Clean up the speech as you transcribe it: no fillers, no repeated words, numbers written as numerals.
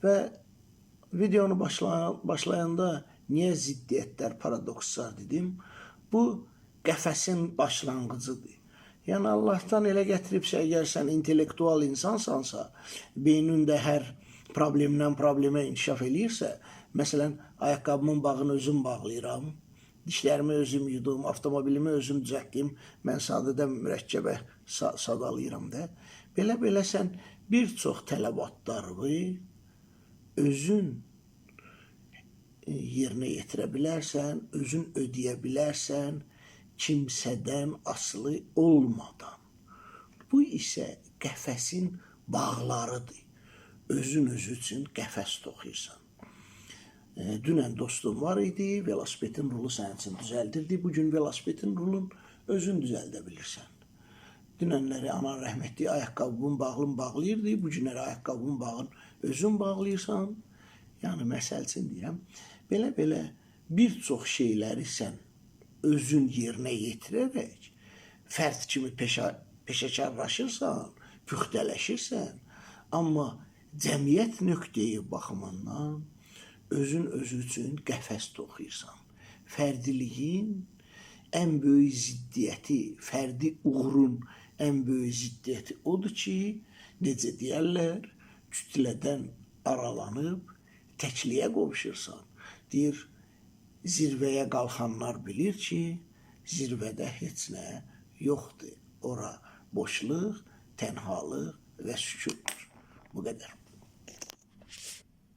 Və videonu başlayanda niyə ziddiyyətlər, paradokslar dedim? Bu qəfəsin başlanğıcıdır. Yəni Allahdan elə gətiribsə, əgər sən intellektual insansansa, beynində hər problemdən problemə inkişaf eləyirsə, məsələn, ayaqqabımın bağını özüm bağlayıram, dişlərimi özüm yudum, avtomobilimi özüm düzəltdim, mən sadədə mürəkkəbə sadalayıram da. Belə sən bir çox tələbatları özün yerinə yetirə bilərsən, özün ödəyə bilərsən, kimsədən asılı olmadan. Bu isə qəfəsin bağlarıdır. Özün özü üçün qəfəs toxuyursan. Dünən dostum var idi, velosipedin rulu sənin üçün düzəldirdi. Bugün velosipedin rulun özün düzəldə bilirsən. Dünənləri anan rəhmətli ayaqqabımın bağlını bağlayırdı, bugünləri ayaqqabımın bağını özün bağlayırsan. Yəni, məsəl üçün deyirəm, belə bir çox şeyləri sən özün yerinə yetirərək, fərd kimi peşəkarlaşırsan, püxtələşirsən, amma cəmiyyət nöqteyi baxımından özün özü üçün qəfəs toxuyursan. Fərdiliyin ən böyük ziddiyyəti, fərdi uğurun ən böyük ziddiyyəti odur ki, necə deyərlər, kütlədən aralanıb təkliyə qovuşursan. Deyir, zirvəyə qalxanlar bilir ki, zirvədə heç nə yoxdur. Ora boşluq, tənhalıq və sükutdur. Bu qədər.